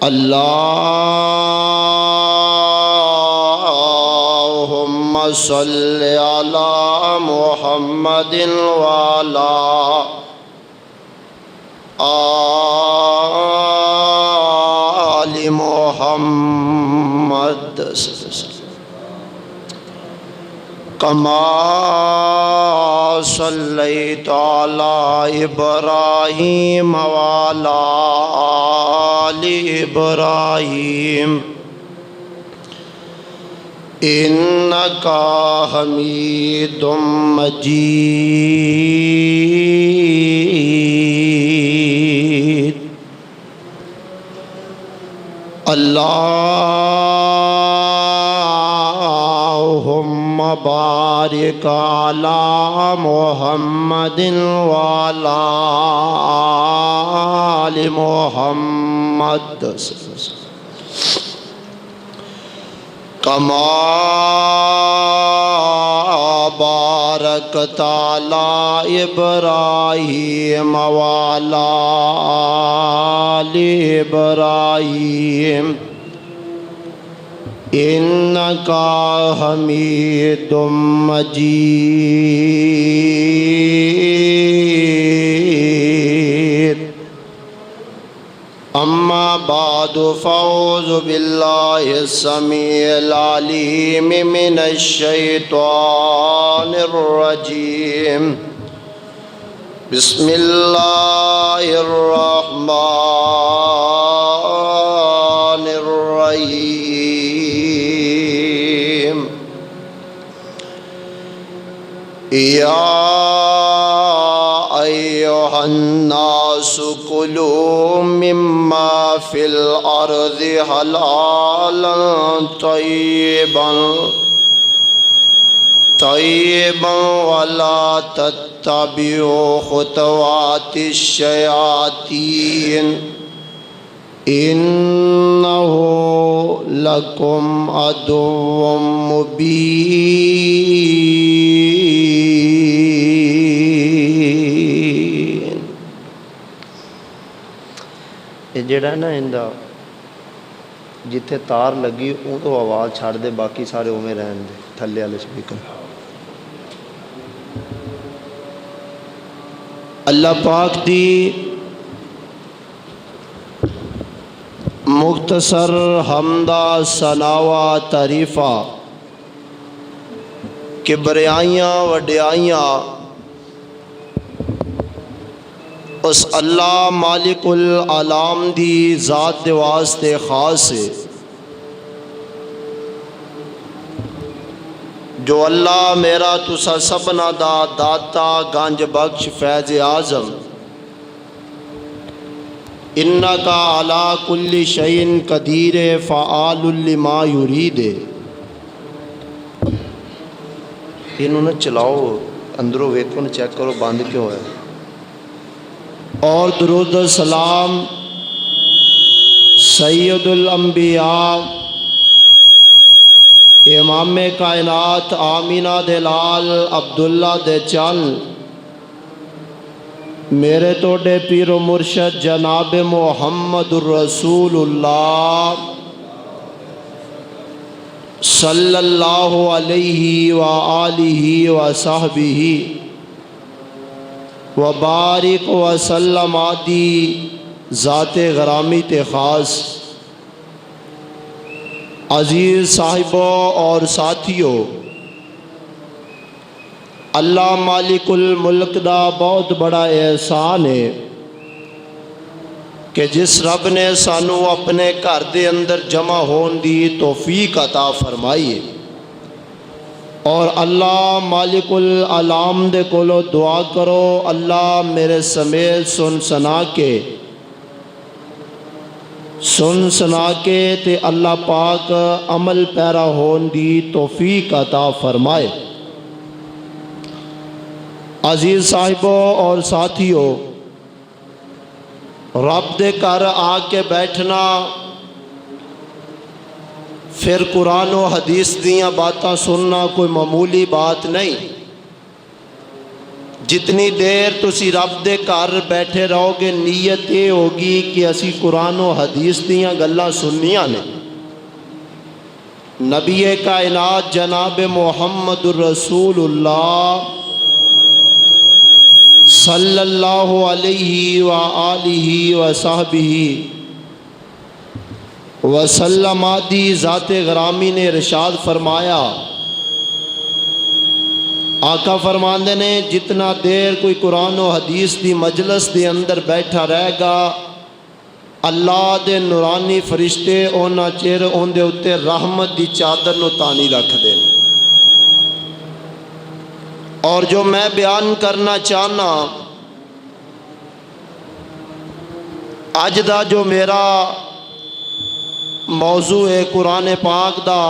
اللہم صل علی محمد وعلی آل محمد کما صلیت علی ابراہیم وعلی آل ابراہیم انک حمید مجید اللہم بارک علی محمد وعلی آل محمد کما بارکت علی ابراہیم وعلی آل ابراہیم انک حمید مجید اما بعد فاعوذ باللہ السمیع العلیم من الشیطان الرجیم بسم اللہ الرحمن الرحیم یا ایھا الناس کلوا مما فی الارض حلالا طیبا ولا تتبعوا خطوات الشیاطین انہ لکم عدو مبین۔ یہ جڑا نا اندہ جتھے تار لگی اون تو آواز چھاڑ دے، باقی سارے اومیں رہن دے تھلے والے سپیکر۔ اللہ پاک دی مختصر حمدہ ثناء تعریفہ کبریائیاں وڈیائیاں اس اللہ مالک العالم دی ذات دے واسطے خاص ہے جو اللہ میرا تسا سبنا دا داتا گنج بخش فیض اعظم انکا علی کل شیء قدیر فعال لما یرید۔ انہوں نے چلاؤ اندروں ویکھو نہ چیک کرو بند کیوں ہے۔ اور درود و سلام سید الانبیاء امام کائنات آمینہ دے لال عبداللہ دے چل میرے توڑے پیر و مرشد جناب محمد الرسول اللہ صلی اللہ علیہ وآلہ وصحبہ وبارک وسلم آدی ذات غرامی تے خاص۔ عزیز صاحبوں اور ساتھیوں، اللہ مالک الملک دا بہت بڑا احسان ہے کہ جس رب نے سانو اپنے گھر دے اندر جمع ہون دی توفیق عطا فرمائی ہے، اور اللہ مالک العالم دے کولو دعا کرو اللہ میرے سمیت سن سنا کے تے اللہ پاک عمل پیرا ہون دی توفیق عطا فرمائے۔ عزیز صاحبوں اور ساتھیوں، رب دے گھر آ کے بیٹھنا پھر قرآن و حدیث دیاں باتاں سننا کوئی معمولی بات نہیں۔ جتنی دیر تسی رب دے گھر بیٹھے رہو گے نیت یہ ہوگی کہ اسی قرآن و حدیث دیاں گلاں سنیاں نے، نبی کائنات جناب محمد الرسول اللہ صلی اللہ علیہ وآلہ وصحبہ وسلم دی ذات غرامی نے ارشاد فرمایا، آقا فرماندے نے جتنا دیر کوئی قرآن و حدیث دی مجلس دے اندر بیٹھا رہے گا اللہ دے نورانی فرشتے اونا چیر اون دے اتے رحمت دی چادر نو تانی رکھ دے۔ اور جو میں بیان کرنا چاہنا اج دا جو میرا موضوع ہے قرآن پاک دا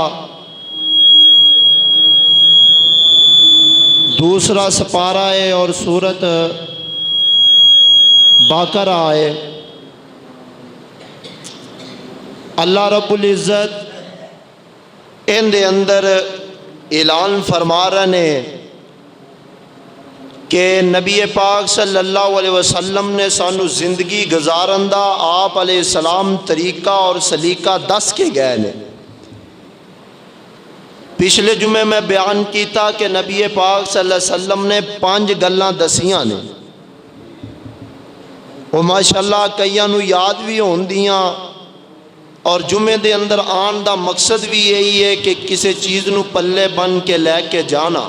دوسرا سپارہ ہے اور سورت بقرہ ہے۔ اللہ رب العزت ان دے اندر اعلان فرما رہے ہیں کہ نبی پاک صلی اللہ علیہ وسلم نے سانو زندگی گزارن دا آپ علیہ السلام طریقہ اور سلیقہ دس کے گئے نے۔ پچھلے جمعے میں بیان کیتا کہ نبی پاک صلی اللہ علیہ وسلم نے 5 گلاں دسیاں نے، وہ ماشاءاللہ کئیاں نو یاد بھی ہوندیاں، اور جمعے دے اندر آن دا مقصد بھی یہی ہے کہ کسی چیز نو پلے بن کے لے کے جانا۔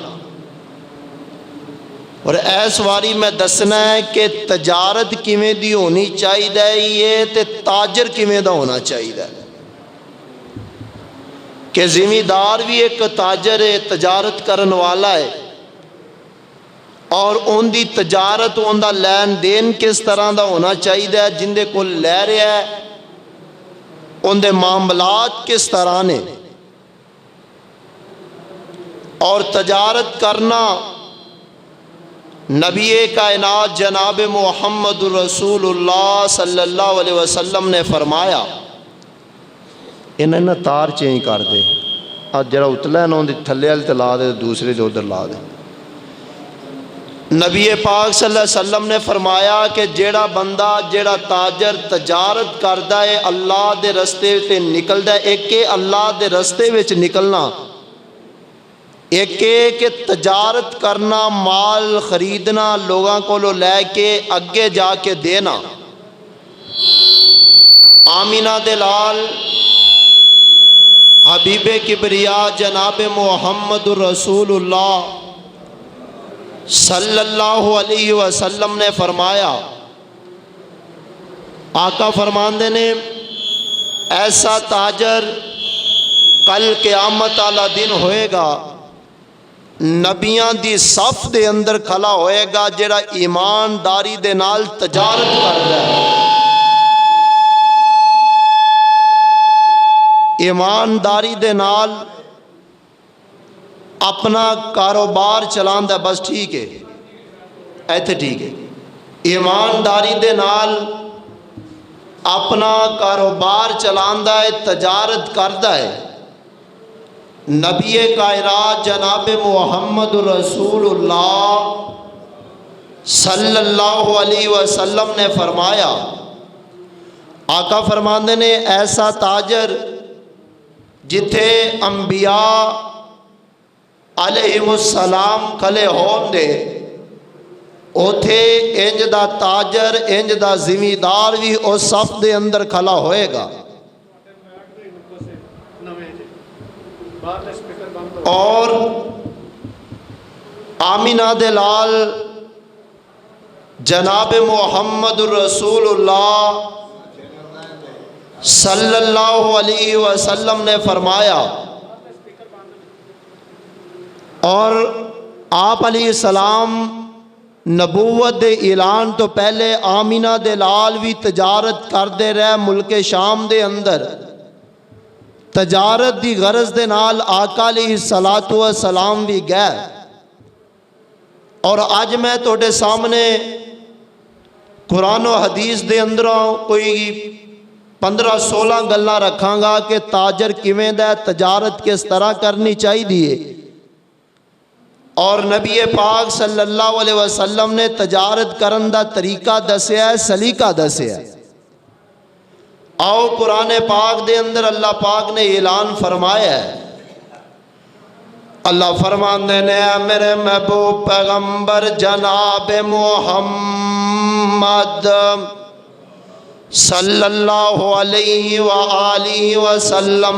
اور ایس واری میں دسنا ہے کہ تجارت کیویں دی ہونی چاہیے یہ تے تاجر کیویں دا ہونا چاہیے، کہ زمیندار بھی ایک تاجر ہے، تجارت کرن والا ہے، اور ان دی تجارت ان دا لین دین کس طرح دا ہونا چاہیے، جن دے کول لے رہا ہے ان دے معاملات کس طرح نے۔ اور تجارت کرنا نبی کائنات جناب محمد رسول اللہ صلی اللہ علیہ وسلم نے فرمایا، انہیں تار چینج کر دے، آج جرا اتلا ہے نا ان دی تھلے والے تے لا دے، دوسرے دے ادھر لا دے۔ نبی پاک صلی اللہ علیہ وسلم نے فرمایا کہ جیڑا بندہ جیڑا تاجر تجارت کردا ہے اللہ دے رستے تے نکلدا ہے، ایک کہ اللہ دے رستے وچ نکلنا، ایک کہ تجارت کرنا، مال خریدنا، لوگاں کو لے کے اگے جا کے دینا۔ آمینہ دے لال حبیب کبریا جناب محمد رسول اللہ صلی اللہ علیہ وسلم نے فرمایا، آقا فرماندے نے ایسا تاجر کل قیامت والا دن ہوئے گا، نبیاں دی صف دے اندر کھلا ہوئے گا جڑا ایمانداری دے نال تجارت کردا ہے، ایمانداری دے نال اپنا کاروبار چلاندا، بس ٹھیک ہے ایتھے ٹھیک ہے، ایمانداری دے نال اپنا کاروبار چلاندا ہے، تجارت کردا ہے۔ نبی کائنات جناب محمد رسول اللہ صلی اللہ علیہ وسلم نے فرمایا، آقا فرماندے نے ایسا تاجر جتھے انبیاء علیہم السلام کھلے ہون دے، اوتھے انج دا تاجر انج دا زمیندار بھی اس صف دے اندر کھلا ہوئے گا۔ اور آمینہ دے لال جناب محمد رسول اللہ صلی اللہ علیہ وسلم نے فرمایا، اور آپ علیہ السلام نبوت دے اعلان تو پہلے آمینہ دے لال بھی تجارت کردے رہے، ملک شام دے اندر تجارت دی غرض دے نال آقا علیہ السلام بھی گئے۔ اور آج میں توڑے سامنے قرآن و حدیث دے اندروں کوئی 15-16 گلاں رکھاں گا کہ تاجر کیویں دا تجارت کس طرح کرنی چاہیے۔ اور نبی پاک صلی اللہ علیہ وسلم نے تجارت کرن دا طریقہ دسیا ہے، سلیقہ دسیا ہے۔ آؤ قرآن پاک دے اندر اللہ پاک نے اعلان فرمایا ہے، اللہ فرماندے نے اے میرے محبوب پیغمبر جناب محمد صلی اللہ علیہ وآلہ وسلم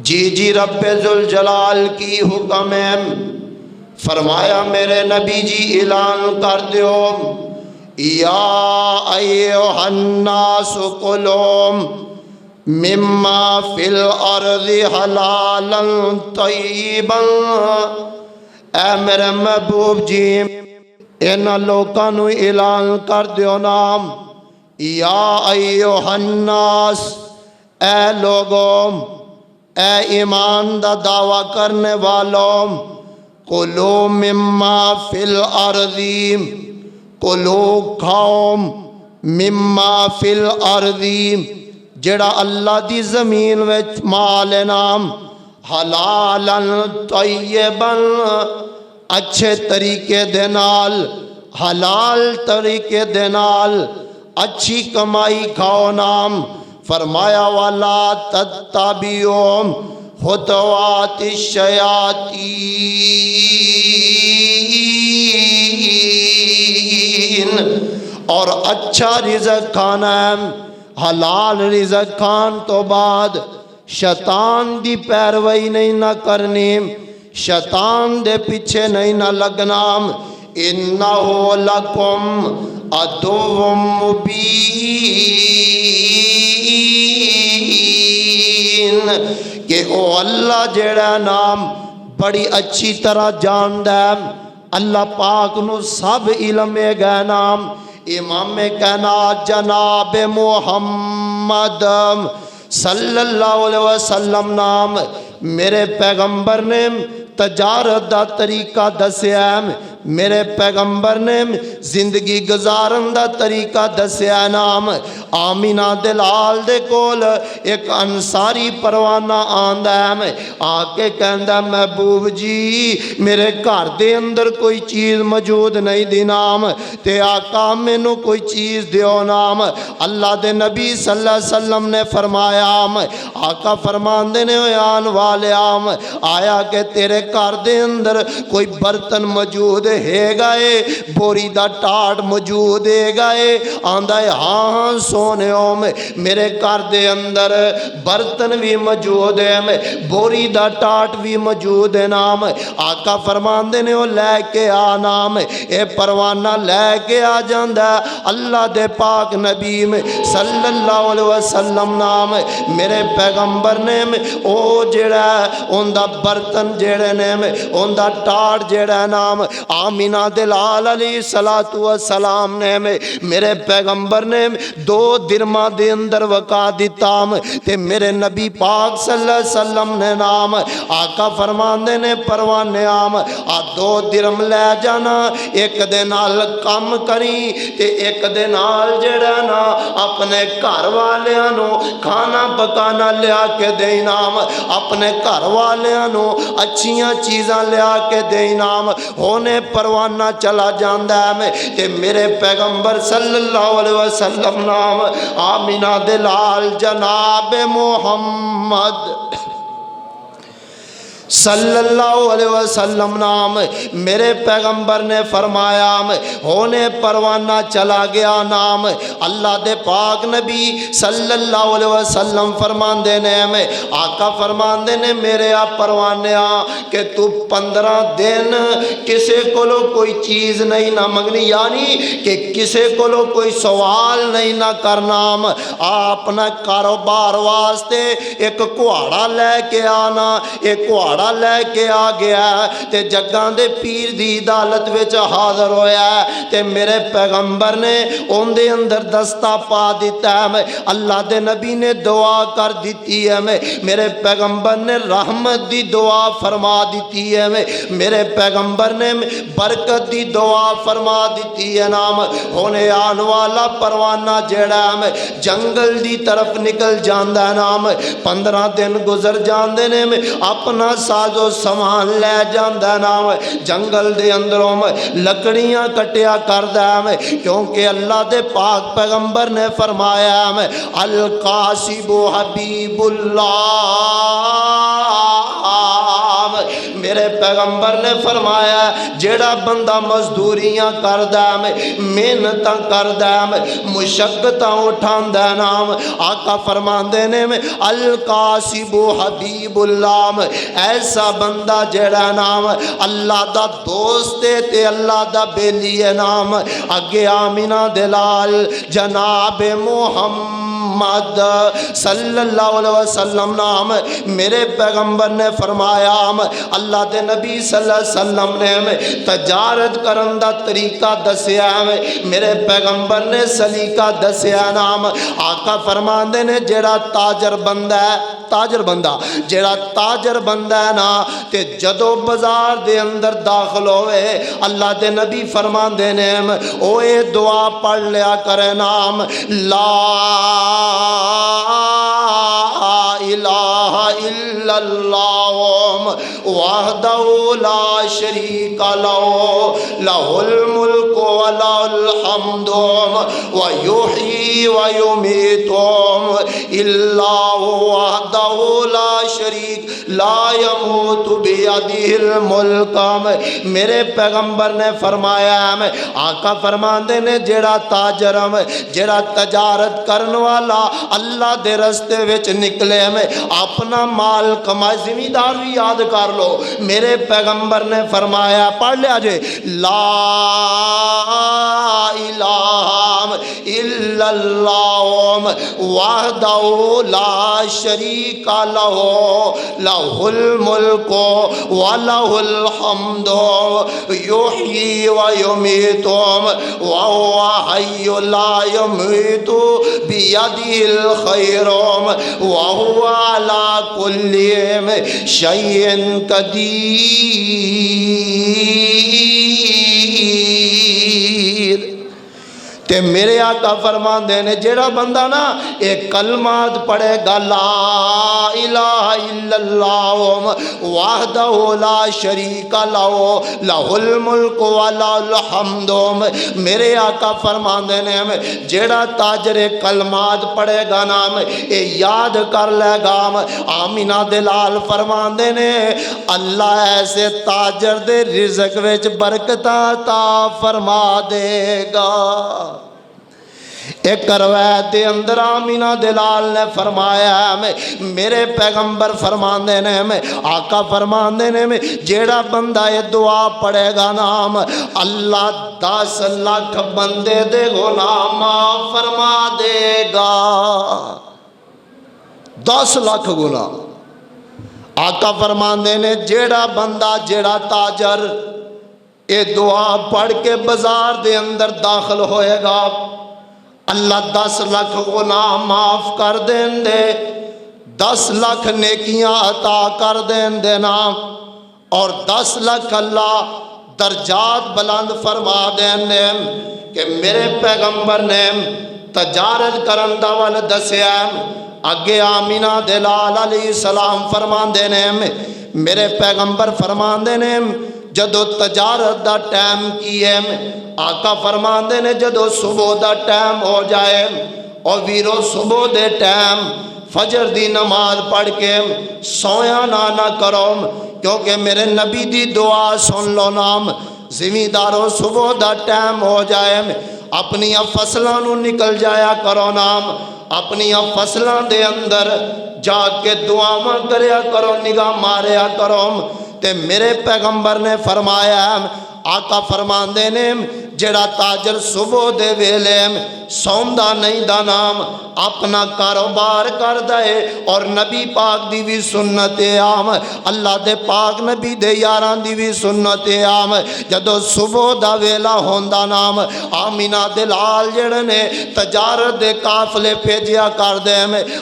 جی رب ذوالجلال کی حکم ہے، فرمایا میرے نبی جی اعلان کر دیو یا ایھا الناس کلوا مما فی الارض حلالا طیبا، اے میرے محبوب جی انہاں لوکاں نو اعلان کر دیو نام یا ایھا الناس، اے لوگوں، اے ایمان دا دعویٰ کرنے والوں، کلو مما فی الارض، کلو کھاؤ مما فی الارض جڑا اللہ دی زمین وچ مال نام، حلالا طیبا اچھے طریقے دے نال، حلال طریقے دے نال اچھی کمائی کھاؤ نام، فرمایا وَلَا تَتَّبِعُوا خُطُوَاتِ الشَّيَاطِینِ، اور اچھا رزق کھانا ہے، حلال رزق کھان تو بعد شیطان دی پیروی نہیں نہ کرنی، شیطان دے پیچھے نہیں نہ لگنا، اِنَّهُ لَكُمْ عَدُوٌّ مُبِینٌ، کہ او اللہ جیڑا نام بڑی اچھی طرح جاندہ ہے، اللہ پاک نو سب علم گئے نام، امام کائنات جناب محمد صلی اللہ علیہ وسلم نام میرے پیغمبر نے تجارت دا طریقہ دسیا ہے، میرے پیغمبر نے زندگی گزارن دا طریقہ دسیا نام، آمینہ دلال دے کول ایک انصاری پروانہ آندہ ہے، آکے کہندہ محبوب جی میرے گھر دے اندر کوئی چیز موجود نہیں دی نام، تے آقا میں نو کوئی چیز دیو نام، اللہ دے نبی صلی اللہ علیہ وسلم نے فرمایا، آقا فرمان دینے آن والے آیا کہ تیرے گھر دے اندر کوئی برتن موجود ہے گئے، بوری دا ٹاٹ موجود ہے گئے، آندہ ہے ہاں سونے میں میرے گھر دے اندر برتن بھی موجود ہے، بوری دا ٹاٹ بھی موجود ہے نام، آقا فرمان دینے ہو لے کے آ نام، اے پروانہ لے کے آ جاندہ اللہ دے پاک نبی میں صلی اللہ علیہ وسلم نام، میرے پیغمبر نے او جڑا ان دا برتن جڑے نے ان دا ٹاٹ جڑا نام آمینہ دلال علیہ السلام نے میرے پیغمبر نے 2 درمہ دے اندر وقع دیتا تے میرے نبی پاک صلی اللہ علیہ وسلم نے نام آقا فرمان دے نے پروانے آم 2 درم لے جانا، ایک دے نال کم کری تے ایک دے نال جڑا نا اپنے گھر والیاں نو کھانا پکانا لیا کے دے نام، اپنے گھر والیاں نو اچھیاں چیزاں لیا کے دے نام، ہونے پروانہ چلا جاندہ ہے تے میرے پیغمبر صلی اللہ علیہ وسلم نام آمینہ دلال جناب محمد صلی اللہ علیہ وسلم نام میرے پیغمبر نے فرمایا ہونے پروانہ چلا گیا نام، اللہ دے پاک نبی صلی اللہ علیہ وسلم فرمان دینے میں آقا فرمان دینے میرے آپ پروانے کہ تو 15 دن کسے کولو کوئی چیز نہیں نہ مگنی، یعنی کہ کسے کولو کوئی سوال نہیں نہ کرنا، اپنا کاروبار واسطے ایک کوہاڑا لے کے آنا، ایک کوہاڑا لے کے آ گیا تے جگاں دے پیر دی عدالت وچ حاضر ہویا تے میرے پیغمبر نے ان دے اندر دستہ پا دیتا ہے، اللہ دے نبی نے دعا کر دیتی ہے، میرے پیغمبر نے رحمت دی دعا فرما دیتی ہے، میرے پیغمبر نے برکت دی دعا فرما دیتی ہے نام، ہونے آن والا پروانہ جیڑا ہے جنگل دی طرف نکل جاندہ نام، 15 دن گزر جاندے نے اپنا سازو سامان لے جاندا نام جنگل دے اندروں لکڑیاں کٹیا کردا ہے کیونکہ اللہ دے پاک پیغمبر نے فرمایا ہے القاسب حبیب اللہ میرے پیغمبر نے فرمایا جیڑا بندہ مزدوریاں کردا ہے محنتاں کردا ہے مشقتاں اٹھاندا نام آقا فرماندے نے القاسب حبیب اللہ ایسا بندہ جیڑا نام اللہ دا دوست ہے تے اللہ دا بیلی ہے نام اگے آمینہ دلال جناب محمد صلی اللہ علیہ وسلم نام میرے پیغمبر نے فرمایا اللہ دے نبی صلی اللہ علیہ وسلم نے تجارت کرن دا طریقہ دسیا میرے پیغمبر نے سلیقہ دسیا نام آقا فرماندے نے جیڑا تاجر بندہ ہے تاجر بندہ جیڑا تاجر بندہ ہے نا تے جدو بازار دے اندر داخل ہوئے اللہ دے نبی فرماندے نے اوے دعا پڑھ لیا کرے نام لا الہ الا اللہ وحدہ لا شریک لہ لہ الملک و لہ الحمد ویحیی ویمیت اللہ وحدہ لا شریک لا یموت بیدہ الملک میرے پیغمبر نے فرمایا آقا فرماندے نے جیڑا تاجر جیڑا تجارت کرن والا اللہ دے رستے وچ نکلے اپنا مال کمائے زمیندار بھی یاد کر لو میرے پیغمبر نے فرمایا پڑھ لیا جے لا الہ الا اللہ وحدہ لا شریک لہ لہ الملک ولہ الحمد یحیی ویمیت وہو حی لا یمیت بیدہ الخیر وہو علی کل شیء قدیر تے میرے آقا فرماندے نے جیڑا بندہ نا ایک کلمات پڑھے گا لا الہ الا اللہ وحدہ لا شریک لہ لہ الملک و لہ الحمد میرے آقا فرماندے نے جیڑا تاجر کلمات پڑھے گا نام اے یاد کر لے گا آمینہ دلال فرماندے نے اللہ ایسے تاجر دے رزق وچ برکت عطا فرما دے گا ایک روایت دے اندر آمینہ دلال نے فرمایا میرے پیغمبر فرماندے نے آقا فرماندے نے جیڑا بندہ یہ دعا پڑھے گا نام اللہ 10 لاکھ بندے دے گناہ معاف فرما دے گا 10 لاکھ گناہ آقا فرماندے نے جیڑا بندہ جیڑا تاجر یہ دعا پڑھ کے بازار دے اندر داخل ہوئے گا اللہ 10 لاکھ گناہ معاف کر دیں دے 10 لاکھ نیکیاں عطا کر دیں دے نام اور 10 لاکھ اللہ درجات بلند فرما دیں دے کہ میرے پیغمبر نے تجارت کرن دا ول دسیا اگے آمینہ دلال علیہ السلام فرماندے نے میرے پیغمبر فرماندے نے جدو تجارت دا ٹائم کیے آقا فرماندے نے جدو صبح دا ٹائم ہو جائے اور ویرو صبح دے ٹائم فجر دی نماز پڑھ کے سویا نہ کرو کیونکہ میرے نبی دی دعا سن لو نام زمینداروں صبح دا ٹائم ہو جائے اپنی فصلوں نو نکل جایا کرو نام اپنی فصلوں دے اندر جا کے دعاواں کریا کرو نگاہ ماریا کرو تے میرے پیغمبر نے فرمایا آقا فرماندے نے جڑا تاجر صبح دے ویلے سوندا نہیں دا نام اپنا کاروبار کر دے اور نبی پاک دی بھی سنت عام اللہ دے پاک نبی دے یاراں دی بھی سنت عام جدو صبح دا ویلا ہوندا نام آمینہ دلال جڑے نے تجارت دے قافلے بھیجیا کر دے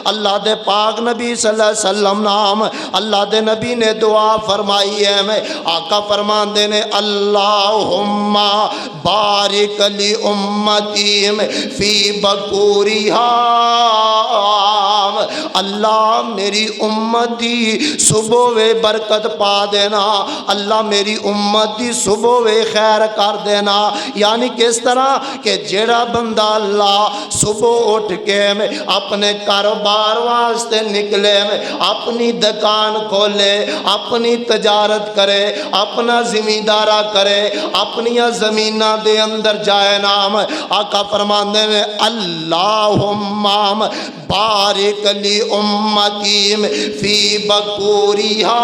اللہ دے پاک نبی صلی اللہ علیہ وسلم نام اللہ دے نبی نے دعا فرمائی ہے آقا فرماندے نے اللہم بارک لی امتی فی بکوریہا اللہ میری امت دی صبح وے برکت پا دینا، اللہ میری امت دی صبح وے خیر کر دینا۔ یعنی کس طرح کہ جیڑا بندہ اللہ صبح اٹھ کے اپنے کاروبار واسطے نکلے، اپنی دکان کھولے، اپنی تجارت کرے، اپنا زمیندارہ کرے، اپنی زمینہ دے اندر جائے نام، آقا فرماندے نے اللہم بارک لی امتی فی بکوریہا،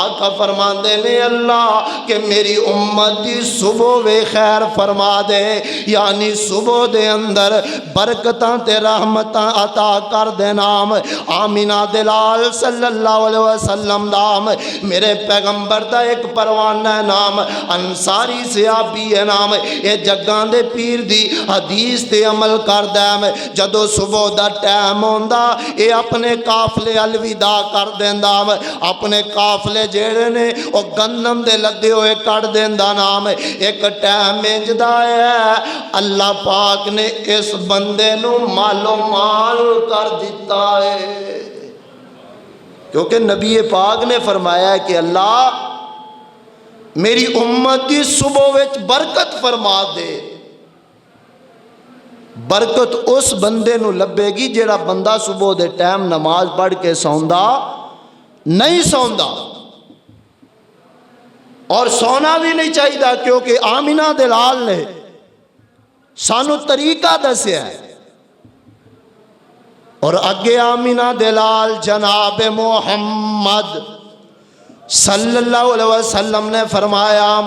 آقا فرماندے نے اللہ کہ میری امت دی صبح وے خیر فرما دے، یعنی صبح دے اندر برکتاں تے رحمتاں عطا کر دے نام۔ آمینہ دلال صلی اللہ علیہ وسلم نام، میرے پیغمبر دا ایک پروانہ نام، انصاری صحابی ہے نام، یہ جگاں دے پیر دی حدیث تے عمل کر دے، جدو صبح دا ٹائم ہوندا اے اپنے قافلے الوداع کر دیندا، اپنے قافلے جیڑے نے او گندم دے لدے ہوئے کر دیندا نام۔ ایک ٹائم انجدا ہے اللہ پاک نے اس بندے نو مالو مال کر دیتا ہے، کیونکہ نبی پاک نے فرمایا ہے کہ اللہ میری امت دی صبح وچ برکت فرما دے۔ برکت اس بندے نو لبے گی جیڑا بندہ صبح دے ٹائم نماز پڑھ کے سوندا نہیں سوندا، اور سونا بھی نہیں چاہیے، کیونکہ آمینہ دلال نے سانو طریقہ دسیا ہے۔ اور اگے آمینہ دلال جناب محمد صلی اللہ علیہ وسلم نے فرمایا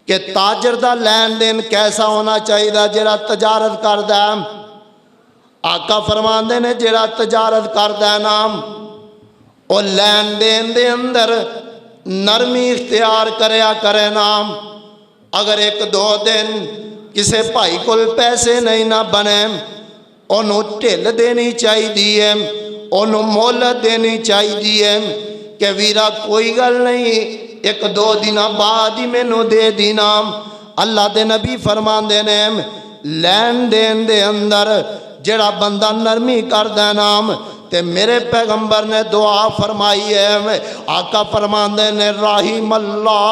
کہ تاجر دا لین دین کیسا ہونا چاہیے جڑا تجارت کردا ہے۔ آقا فرماندے نے جڑا تجارت کردا ہے نام او لین دین دے اندر نرمی اختیار کریا کرے نام۔ اگر ایک دو دن کسے بھائی کول پیسے نہیں نہ بنے، انہوں ٹھل دینی چاہیے، انہوں مہلت دینی چاہیے کہ ویرا کوئی گل نہیں، ایک دو دن بعد ہی مینوں دے دینا۔ اللہ دے نبی فرماندے نے لین دین دے اندر جڑا بندہ نرمی کردے نام، تے میرے پیغمبر نے دعا فرمائی ہے، آقا فرماندے نے رحم اللہ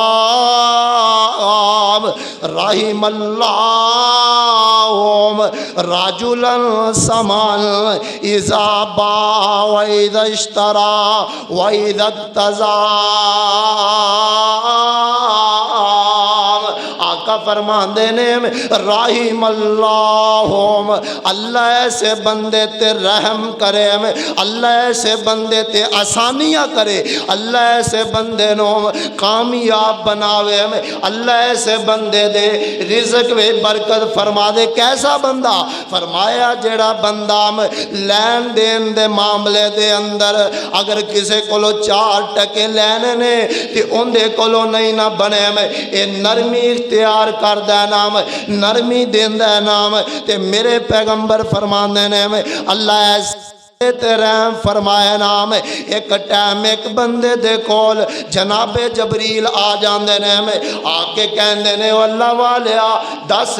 رجلا سمان اذا باع و اذا اشترا و اذا اقتضا۔ آقا فرماندے نے رحم اللہ، اللہ ایسے بندے تے رحم کرے، اللہ ایسے بندے تے آسانیاں کرے، اللہ ایسے بندے نو کامیاب بناوے، اللہ ایسے بندے دے رزق میں برکت فرما دے۔ کیسا بندہ؟ فرمایا جڑا بندہ لین دین دے معاملے دے اندر اگر کسے کولو 4 ٹکے لینے نے تے ان دے کولو نہیں نہ بنے، اے نرمی اختیار کردہ نام، نرمی دیندہ نام، تے میرے پیغمبر فرماندے نے اللہ ایسے رحم فرمائے نام۔ ایک ٹائم ایک بندے دے کول جناب جبریل آ جاندے نے، آ کے کہندے نے اللہ والیا دس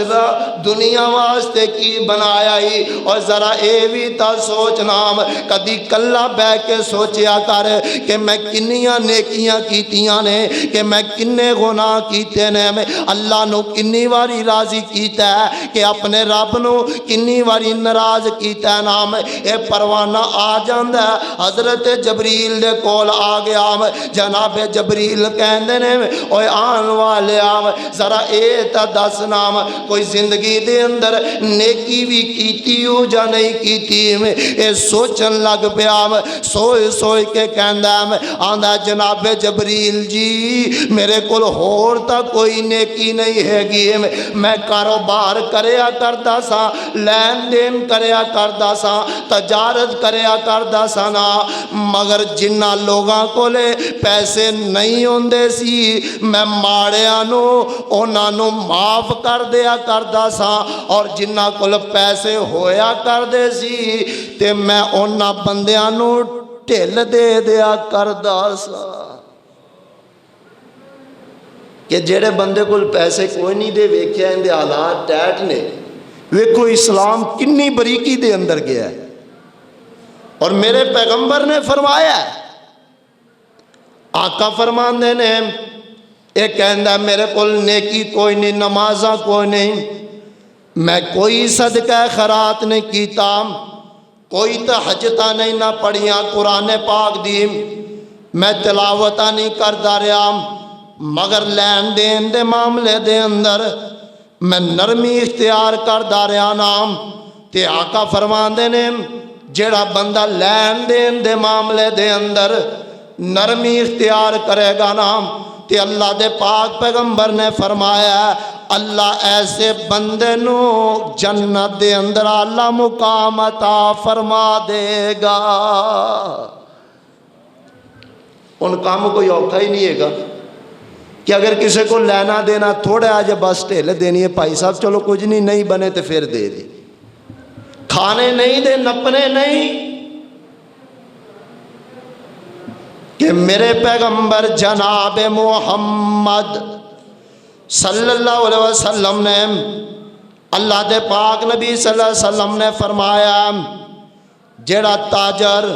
دنیا واسطے کی بنایا ہی، اور ذرا اے بھی تا سوچ نام، کدی کلا بے کے سوچیا کر کہ میں کنیاں نیکیاں کیتیاں نے، کہ میں کنے گناہ کیتے نے، اللہ نو کنی واری راضی کیتا ہے کہ اپنے رب نو کنی واری ناراض کیتا ہے نام۔ اے پروانہ آ جاندہ حضرت جبریل دے کول آ گیا، جناب جبریل کہندے نے اوے آن والے ذرا اے تا دس نام کوئی زندگی دے اندر نیکی بھی کیتی ہو جا نہیں کیتی۔ اے سوچن لگ پیا، سوئے سوئے کے کہندا آندا جناب جبریل جی میرے کول ہور تا کوئی نیکی نہیں ہے گی، میں کاروبار کریا کردا سا، لین دین کریا کردا سا، تجارت کریا کردا سنا، مگر جنہ لوگاں کو لے پیسے نہیں ہوندے سی میں ماڑیاں نو انہاں نو معاف کر دیا کردا سا، اور جنہ کو لے پیسے ہویا کردے سی تے میں انہاں بندیاں نو ٹھل دے دیا کردا سا۔ کہ جڑے بندے کو پیسے کوئی نہیں دے ویکھیا اندے حالات ٹیٹ نے، ویکھو اسلام کنی بریکی دے اندر گیا ہے۔ اور میرے پیغمبر نے فرمایا ہے، آقا فرماندے نے یہ کہندا میرے کول نیکی کوئی نہیں، نمازاں کوئی نہیں، میں کوئی صدقہ خیرات نہیں کیتا، کوئی تہجداں نہیں نہ پڑھیاں قرآن پاک دی، میں تلاوتاں نہیں کردا رہا، مگر لین دین دے معاملے دے اندر میں نرمی اختیار کردا رہا نام۔ تے آقا فرماندے نے جیڑا بندہ لین دین دے معاملے دے اندر نرمی اختیار کرے گا نام، تے اللہ دے پاک پیغمبر نے فرمایا اللہ ایسے بندے نو جنت دے اندر اعلی مقام عطا فرما دے گا۔ ان کام کوئی اوکھا ہی نہیں ہے گا کہ اگر کسی کو لینا دینا تھوڑا آج بس ٹھیل دینی ہے، بھائی صاحب چلو کچھ نہیں بنے تو پھر دے دی، کھانے نہیں دے نپنے نہیں، کہ میرے پیغمبر جناب محمد صلی اللہ علیہ وسلم نے، اللہ دے پاک نبی صلی اللہ علیہ وسلم نے فرمایا جیڑا تاجر،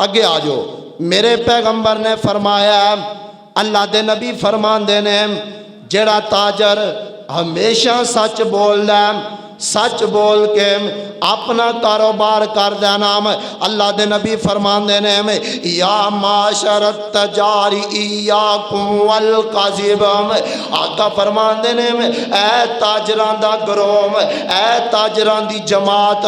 اگے آجو، میرے پیغمبر نے فرمایا اللہ دے نبی فرمان دینے جیڑا تاجر ہمیشہ سچ بول دے، سچ بول کے اپنا کاروبار کر دے نام، اللہ دے نبی فرمان دینے یا معاشر التجار ایاکم والکذب، آقا فرمان دینے اے تاجران دا گروہ، اے تاجران دی جماعت،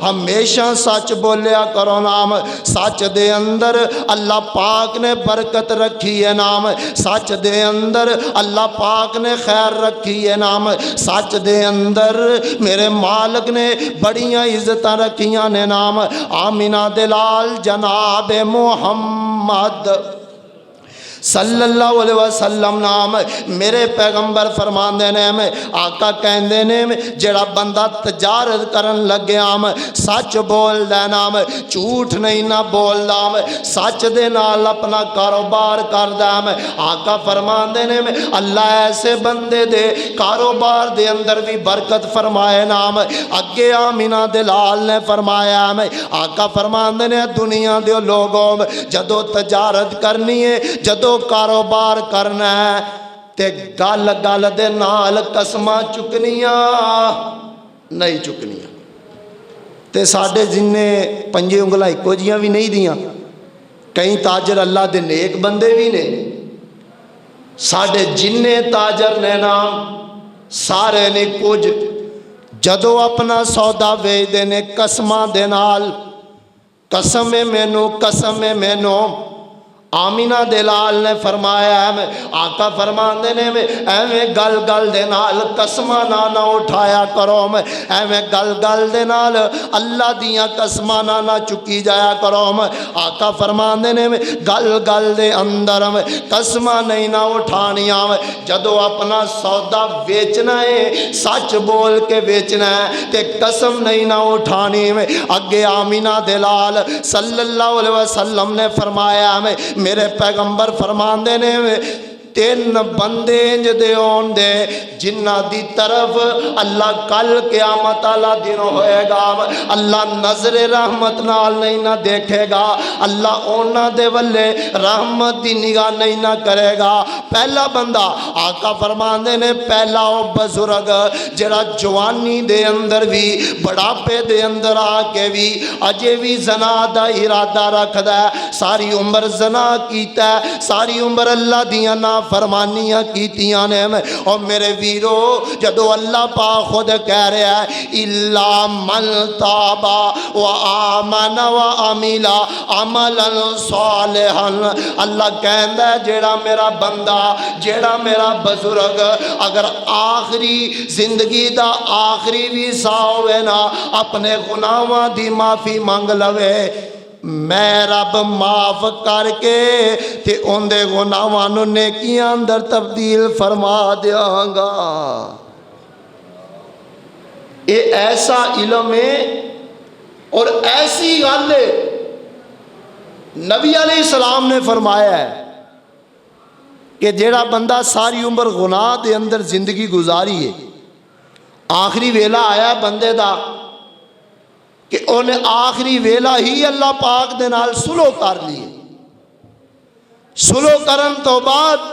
ہمیشہ سچ بولیا کرو نام، سچ دے اندر اللہ پاک نے برکت رکھی ہے نام، سچ دے اندر اللہ پاک نے خیر رکھی ہے نام، سچ دے اندر میرے مالک نے بڑیاں عزتاں رکھیاں نے نام۔ آمینہ دلال جناب محمد صلی اللہ علیہ وسلم نام، میرے پیغمبر فرمان دینے میں آقا کہن دینے میں جڑا بندہ تجارت کرن لگے آم سچ بول دے نام، جھوٹ نہیں نہ بول دام، سچ دے نال اپنا کاروبار کر دام، آقا فرمان دینے میں اللہ ایسے بندے دے کاروبار دے اندر بھی برکت فرمائے نام۔ اگے آمینہ دلال نے فرمایا میں آقا فرمان دینے دنیا دے لوگوں جدو تجارت کرنی ہے، جدو کاروبار کرنا ہے تے گل گل دے نال قسماں چکنیاں نہیں چکنیاں، تے ساڈے جننے پنجے انگلاں اکو جیاں بھی نہیں دیاں، کئی تاجر اللہ دے نیک بندے بھی نے، ساڈے جننے تاجر نے نام سارے نے کچھ جدو اپنا سودا ویچ دینے قسماں دے نال، قسم مینو قسم مینو، آمینہ دلال نے فرمایا ہے آقا فرمان دینے میں ایویں گل گل دے نال قسمہ نہ اٹھایا کرو، ایویں گل گل دے نال اللہ دیاں قسمہ نہ چکی جایا کرو، آقا فرمان دینے میں گل گل دے اندر قسمہ نہیں نہ اٹھانیاں، جدو اپنا سودا بیچنا ہے سچ بول کے بیچنا ہے تے قسم نہیں نہ اٹھانی۔ اگے آمینہ دلال صلی اللہ علیہ وسلم نے فرمایا میرے پیغمبر فرمان دینے میں تین بندے انج دے ہون دے جنہ دی طرف اللہ کل قیامت والا دن ہوئے گا اللہ نظر رحمت نال نہیں نہ دیکھے گا، اللہ اونا دے ولے رحمت دی نگاہ نہیں نہ کرے گا۔ پہلا بندہ آقا فرمان دے نے پہلا او بزرگ جڑا جوانی دے اندر بھی بڑھاپے دے اندر آ کے بھی اجے بھی زنا دا ارادہ رکھ دا ہے، ساری عمر زنا کیتا ہے، ساری عمر اللہ دیاں نا فرمانیاں کیتیاں نے، اور میرے ویرو جدو اللہ پاک خود کہہ رہا ہے الا من تابا و آمن و عمل عملا صالحا، اللہ کہندا ہے جیڑا میرا بندہ جیڑا میرا بزرگ اگر آخری زندگی دا آخری بھی سا ہوئے نا اپنے گناہاں دی معافی مانگ لوے، میں رب معاف کر کے تے ان دے گناہاں نوں نیکیاں اندر تبدیل فرما دیاں گا۔ یہ ایسا علم ہے اور ایسی گل ہے، نبی علیہ السلام نے فرمایا ہے کہ جیڑا بندہ ساری عمر گناہ دے اندر زندگی گزاری ہے، آخری ویلا آیا بندے دا کہ انہیں آخری ویلا ہی اللہ پاک دے نال سلو کر لیے. سلو کرن تو بعد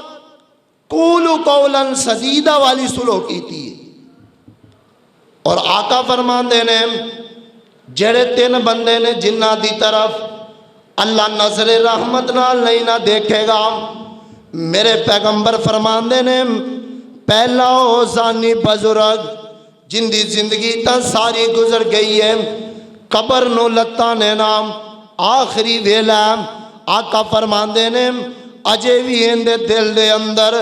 قولوا قولا سدیدا والی سلو کیتی ہے. اور آقا فرماندے نے جڑے 3 بندے نے جنہ دی طرف اللہ نظر رحمت نال نہیں نہ دیکھے گا، میرے پیغمبر فرماندے نے پہلا او زانی بزرگ جن دی زندگی تا ساری گزر گئی ہے، قبر نو لتاں نے نام آخری ویلا. آقا فرماندے نے اجے بھی اندے دل دے اندر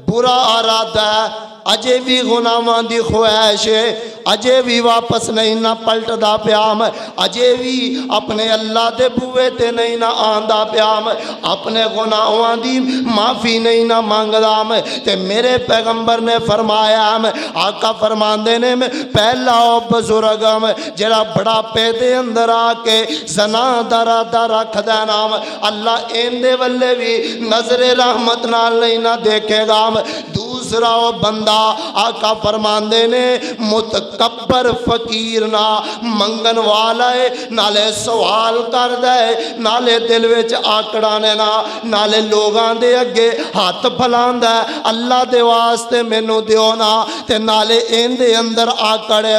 برا ارادہ ہے، اجے بھی غلاماں دی خواہش ہے، اجے بھی واپس نہیں نہ پلٹدا پیام، اجے بھی اپنے اللہ دے بوئے تے نہیں نہ آندا پیام، اپنے گناہاں دی معافی نہیں نہ مانگدا. تے میرے پیغمبر نے فرمایا، آقا فرماندے نے پہلا او بزرگ جڑا بڑھاپے دے اندر آ کے زنا دا ارادہ رکھدا نام اللہ ایندے ولے بھی نظر رحمت نال نہیں نہ دیکھے گا. دوسرا او بندہ آقا فرماندے نے متکبر فقیر نہ منگن والا ہے، نالے سوال کر دے، نالے دل وچ آکڑا نے نالے لوگاں دے اگے ہاتھ پھلاندا ہے اللہ دے واسطے مینوں دیو نا، تے نالے این دے اندر آکڑے.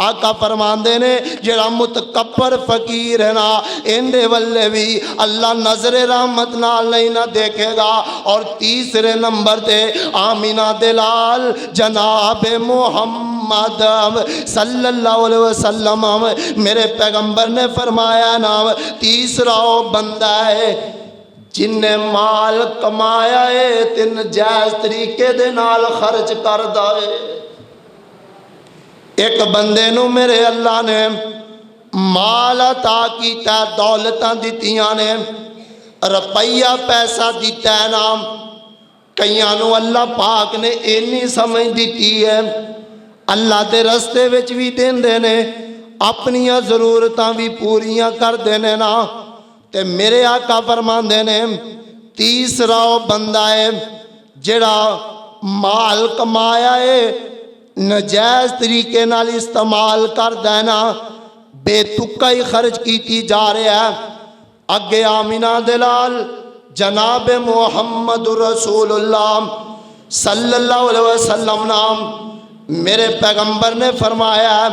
آقا فرماندے نے جڑا متکبر فقیر ہے نا این دے ولے بھی اللہ نظر رحمت نال نہیں نہ دیکھے گا. اور تیسرے نمبر تے آمینہ دلال جناب محمد صلی اللہ علیہ وسلم میرے پیغمبر نے فرمایا نام تیسرا وہ بندہ ہے جن نے مال کمایا ہے تین جائز طریقے دے نال خرچ کر دے. ایک بندے نو میرے اللہ نے مال عطا کیتا، دولتاں دتیاں نے، روپیہ پیسہ دیتا ہے نام. کئیاں نو اللہ پاک نے اینی سمجھ دیتی ہے اللہ دے رستے وچ بھی دین دینے، اپنیاں ضرورتاں بھی پوریاں کر دینے نا. تے میرے آقا فرمان دینے تیسرا وہ بندہ ہے جڑا مال کمایا ہے نجائز طریقے نال استعمال کر دینا، بے تکا ہی خرچ کیتی جا رہا ہے. اگے آمینہ دلال جناب محمد رسول اللہ صلی اللہ علیہ وسلم نام میرے پیغمبر نے فرمایا ہے،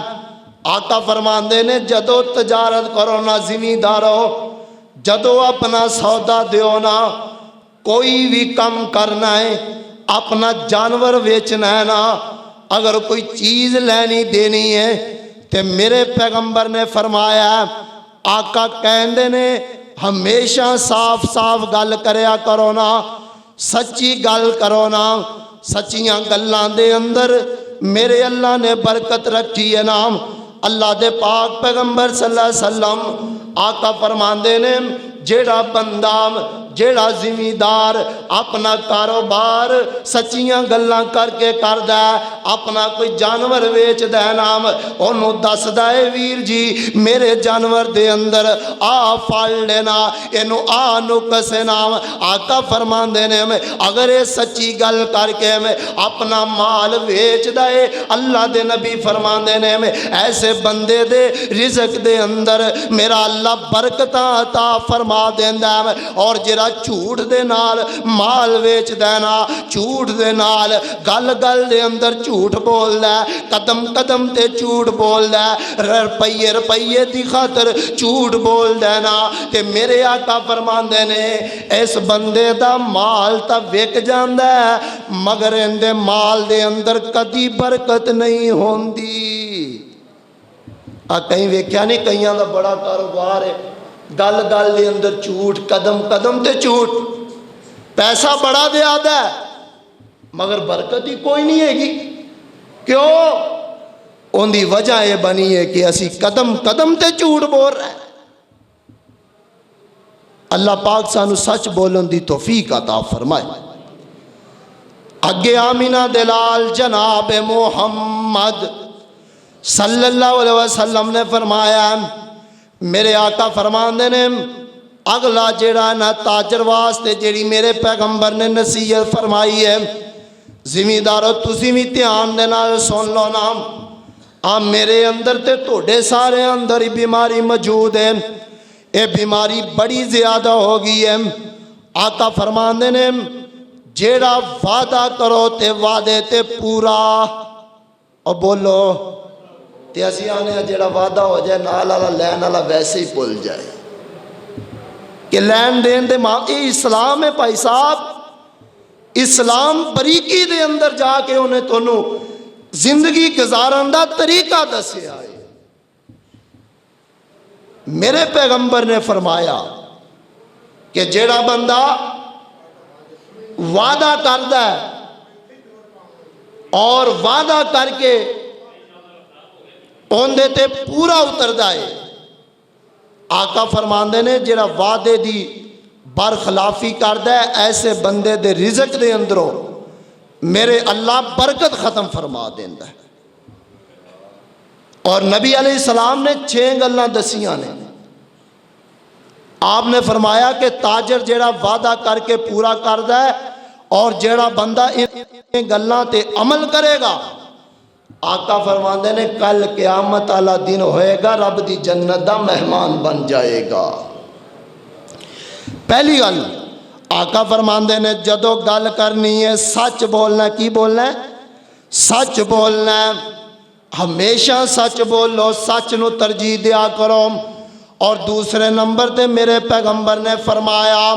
آقا فرماندے نے جدو تجارت کرو نا زمیندارو، جدو اپنا سودا دیو نا، کوئی بھی کم کرنا ہے، اپنا جانور بیچنا ہے نا، اگر کوئی چیز لینی دینی ہے تے میرے پیغمبر نے فرمایا آقا کہندے نے ہمیشہ صاف صاف گل کریا کرو نا، سچی گل کرو نا. سچیاں گلاں دے اندر میرے اللہ نے برکت رکھی ہے نام. اللہ دے پاک پیغمبر صلی اللہ علیہ وسلم آقا فرماندے نے جیڑا بندہ جیڑا زمیندار اپنا کاروبار سچیاں گلاں کر کے کر دے، اپنا کوئی جانور ویچ دے نام انہوں دس دے ویر جی میرے جانور دے اندر آ پھل لینا انہوں آ نقص نام. آقا فرمان دینے میں اگر یہ سچی گل کر کے میں اپنا مال ویچ دے، اللہ دے نبی فرمان دینے میں ایسے بندے دے رزق دے اندر میرا اللہ برکتاں عطا فرما دیندا ہے. اور جرا جھوٹ دے نال مال ویچ دینا، جھوٹ دے نال گل گل دے اندر جھوٹ بول دے، قدم قدم تے جھوٹ بول دے، روپیے روپیے دی خاطر جھوٹ بول دینا، تے میرے آقا فرماندے نے اس بندے دا مال تا وک جاندا ہے مگر اندے مال دے اندر کدی برکت نہیں ہوندی. کہیں ویکھیا نہیں کئیاں دا بڑا کاروبار ہے، گل گل دے اندر جھوٹ، قدم قدم تے جھوٹ، پیسہ بڑا دے آدھا ہے مگر برکت ہی کوئی نہیں ہے گی. کیوں؟ ان دی وجہ یہ بنی ہے کہ اسی قدم قدم تے جھوٹ بول رہے ہیں. اللہ پاک سانو سچ بولن دی توفیق عطا فرمائے. اگے آمینہ دلال جناب محمد صلی اللہ علیہ وسلم نے فرمایا میرے آقا فرماندے نے اگلا جیڑا نا تاجر واسطے جیڑی میرے پیغمبر نے نصیحت فرمائی ہے، زمیندارو تسی بھی دھیان دے نال سن لو نا. میرے اندر تے تھوڑے سارے اندر ہی بیماری موجود ہے، یہ بیماری بڑی زیادہ ہو گئی ہے۔ آقا فرماندے نے جیڑا وعدہ کرو تے وعدے تے پورا، اور بولو تے اسی آنے جیڑا وعدہ ہو جائے نال والا لین والا ویسے ہی بھول جائے کہ لین دین دے یہ اسلام ہے بھائی صاحب۔ اسلام بریکی دے اندر جا کے انہیں تونوں زندگی گزارن دا طریقہ دسیا ہے۔ میرے پیغمبر نے فرمایا کہ جیڑا بندہ وعدہ کردا ہے اور وعدہ کر کے اوندے تے پورا اتردا ہے، آقا فرماندے نے جیڑا وعدے دی برخلافی کردا ہے ایسے بندے دے رزق دے اندروں میرے اللہ برکت ختم فرما دیندا ہے۔ اور نبی علیہ السلام نے 6 گلاں دسیاں نے۔ آپ نے فرمایا کہ تاجر جیڑا وعدہ کر کے پورا کردا ہے اور جیڑا بندہ ان گلاں تے عمل کرے گا، آقا فرماندے نے کل قیامت والا دن ہوئے گا رب دی جنت دا مہمان بن جائے گا۔ پہلی گل آقا فرماندے نے جدو گل کرنی ہے سچ بولنا ہے۔ کی بولنا ہے؟ سچ بولنا ہے۔ ہمیشہ سچ بولو، سچ نو ترجیح دیا کرو۔ اور دوسرے نمبر تے میرے پیغمبر نے فرمایا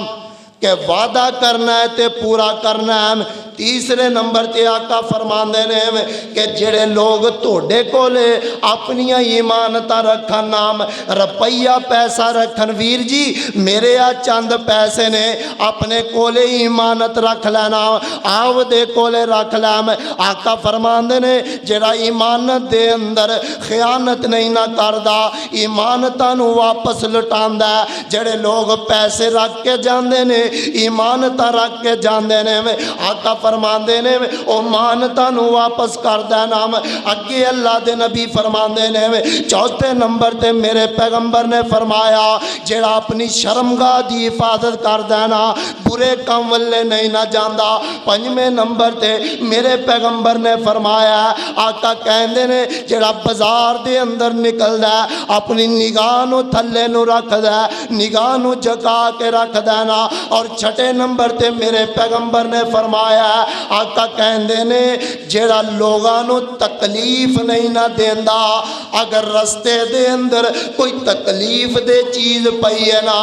کہ وعدہ کرنا ہے تے پورا کرنا ہے۔ تیسرے نمبر تے آقا فرماندے نے کہ جڑے لوگ توڑے کولے اپنی ایمانتاں رکھن، نام روپیہ پیسہ رکھن، ویر جی میرے چند پیسے نے اپنے کولے ایمانت رکھ لینا، آو دے کولے رکھ لیم۔ آقا فرماندے نے جڑا ایمانت دے اندر خیانت نہیں نہ کردا، ایمانتاں نو واپس لٹاندا ہے۔ جڑے لوگ پیسے رکھ کے جاندے نے، ایمانتاں رکھ کے جاندے نے، آقا فرماندے نے او مانتاں نو واپس کر دینا۔ اگے اللہ دے نبی فرماندے نے چوتھے نمبر تے میرے پیغمبر نے فرمایا جڑا اپنی شرمگاہ دی حفاظت کر دینا، برے کام والے نہیں نہ جاندا۔ پنجویں نمبر تے میرے پیغمبر نے فرمایا، آقا کہندے نے جڑا بازار دے اندر نکلدا ہے اپنی نگاہ نو تھلے نو رکھ دے، نگاہ نو جھکا کے رکھ دینا۔ اور چھٹے نمبر تے میرے پیغمبر نے فرمایا، آقا کہندے نے جیڑا لوگاں نو تکلیف نہیں نہ دیندا، اگر رستے دے اندر کوئی تکلیف دے چیز پئی ہے نا،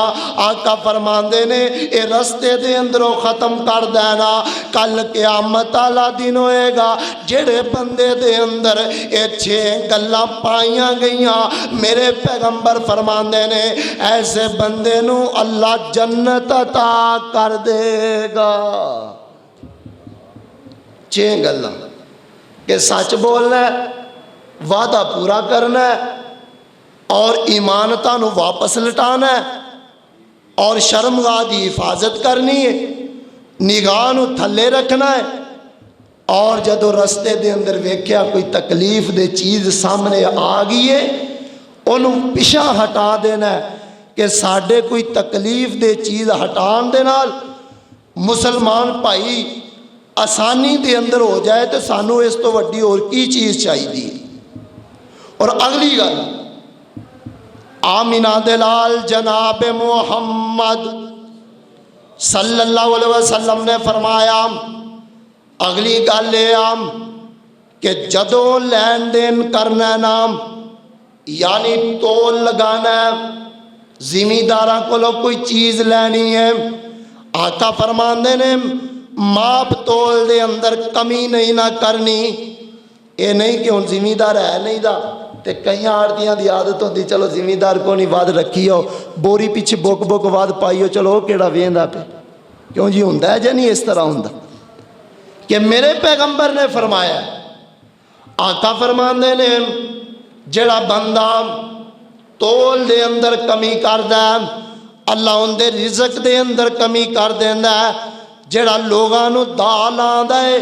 آقا فرماندے نے اے رستے دے اندروں ختم کر دینا۔ کل قیامت والا دن ہوئے گا جڑے بندے دے اندر اے 6 گلاں پائیاں گئیاں، میرے پیغمبر فرماندے نے ایسے بندے نو اللہ جنت عطا کر دے گا۔ 6 گلاں کہ سچ بولنا ہے، وعدہ پورا کرنا ہے، اور ایمانتاں نو واپس لٹانا ہے، اور شرمگاہ دی حفاظت کرنی ہے، نگاہ نو تھلے رکھنا ہے، اور جدو رستے دے اندر ویکھیا کوئی تکلیف دے چیز سامنے آ گئی ہے انہوں پیچھا ہٹا دینا ہے کہ ساڈے کوئی تکلیف دے چیز ہٹان دے نال مسلمان بھائی آسانی دے اندر ہو جائے تو سانو اس تو وڈی اور کی چیز چاہیے۔ اور اگلی گل آمینہ دلال جناب محمد صلی اللہ علیہ وسلم نے فرمایا، اگلی گل یہ کہ جدو لین دین کرنا نام یعنی تول لگانا ہے، زمینداراں کو کوئی چیز لینی ہے، آقا فرماندے نے ماپ تول دے اندر کمی نہیں نہ کرنی۔ اے نہیں کہ ہن زمیندار ہے نہیں دا تے کئی آڑتیاں دی عادت ہوندی چلو زمیندار کو نہیں وعد رکھی ہو، بوری پیچھے بک بک وعد پائی ہو، چلو کیڑا ویندا پہ، کیوں جی ہوندا ہے جے نہیں اس طرح ہوندا؟ کہ میرے پیغمبر نے فرمایا، آقا فرماندے نے جڑا بندہ تول دے اندر کمی کردا ہے اللہ ان دے رزق دے اندر کمی کر دیندا ہے، جڑا لوگاں نو دال آندا ہے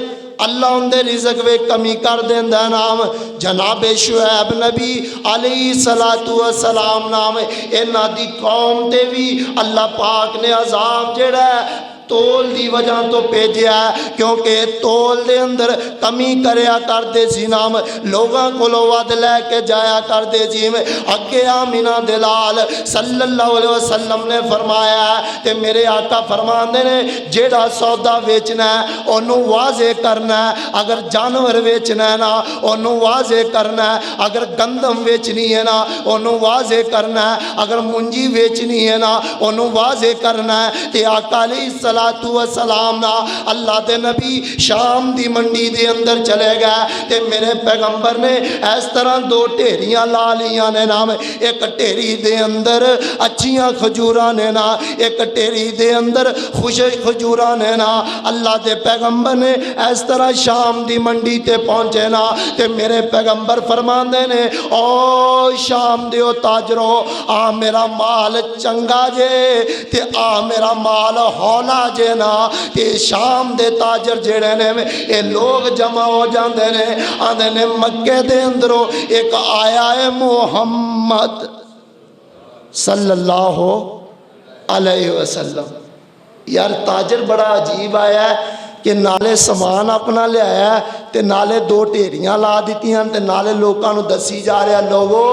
اللہ ان دے رزق وے کمی کر دیندا ہے۔ نام جناب شعیب نبی علیہ السلام نام انہاں دی قوم تے بھی اللہ پاک نے عذاب جڑا ہے تول دی وجہ تو بھیجیا ہے کیونکہ تول دے اندر کمی کریا کردے سی نام لوگاں کولو ود لے کے جایا کردے سی اگے آمینہ دلال صلی اللہ علیہ وسلم نے فرمایا ہے تے میرے آقا فرماندے نے جیڑا سودا ویچنا ہے انہوں واضح کرنا ہے اگر جانور ویچنا ہے نا انہوں واضح کرنا ہے اگر گندم ویچنی ہے نا انہوں واضح کرنا ہے اگر منجی ویچنی ہے نا انہوں واضح کرنا ہے تے آقا علیہ السلام نا اللہ دے نبی شام دی منڈی دے اندر چلے گئے تے میرے پیغمبر نے اس طرح دو ٹھیریاں لا لیاں نے نام ایک ٹھیری دے اندر اچھیاں کھجوراں نے نا ایک ٹھیری دے اندر خوش کھجوراں نے نا اللہ دے پیغمبر نے اس طرح شام دی منڈی تے پہنچے نا تے میرے پیغمبر فرماندے نے او شام دیو تاجرو آ میرا مال چنگا جے تے آ میرا مال ہولا جے نا تے شام دے تاجر جڑے نے اے لوگ جمع ہو جاندے نے آندے نے مکے دے اندروں ایک آیا ہے محمد صلی اللہ علیہ وسلم یار تاجر بڑا عجیب آیا ہے کہ نالے سامان اپنا لے آیا ہے تے نالے دو ٹھیریاں لا دیتی ہیں تے نالے لوکاں نو دسی جا رہا لوگو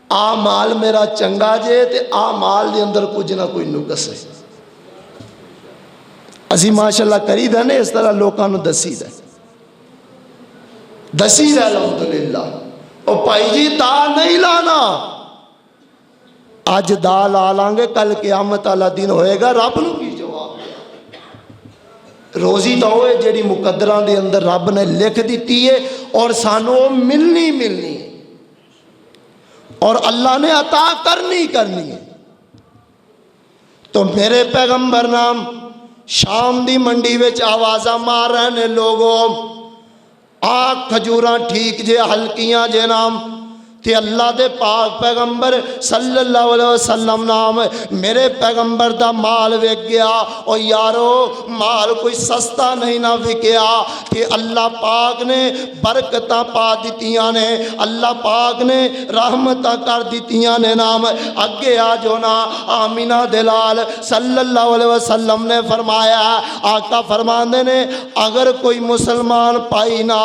آ مال میرا چنگا جے تے آ مال دے اندر کچھ نہ کوئی نقص ہے اسی ماشاءاللہ کری دا نے اس طرح لوکاں نو دسی دا الحمدللہ او بھائی جی دا نہیں لانا آج دا لا لانگے کل قیامت والا دن ہوئے گا رب نو کی جواب روزی تو ہوئے جیڑی مقدران دے اندر رب نے لکھ دیتی ہے اور سانو ملنی ہے اور اللہ نے عطا کرنی ہے تو میرے پیغمبر نام شام دی منڈی وچ آوازہ مار رہے نے لوگوں آگ کھجوراں ٹھیک جے ہلکیاں جے نام تے اللہ دے پاک پیغمبر صلی اللہ علیہ وسلم نام میرے پیغمبر دا مال وک گیا او یارو مال کوئی سستا نہیں نہ وکیا تے اللہ پاک نے برکتاں پا دیتیاں نے اللہ پاک نے رحمتاں کر دیتیاں نے نام اگے آ جو نا آمینہ دلال صلی اللہ علیہ وسلم نے فرمایا آقا فرماندے نے اگر کوئی مسلمان پائی نا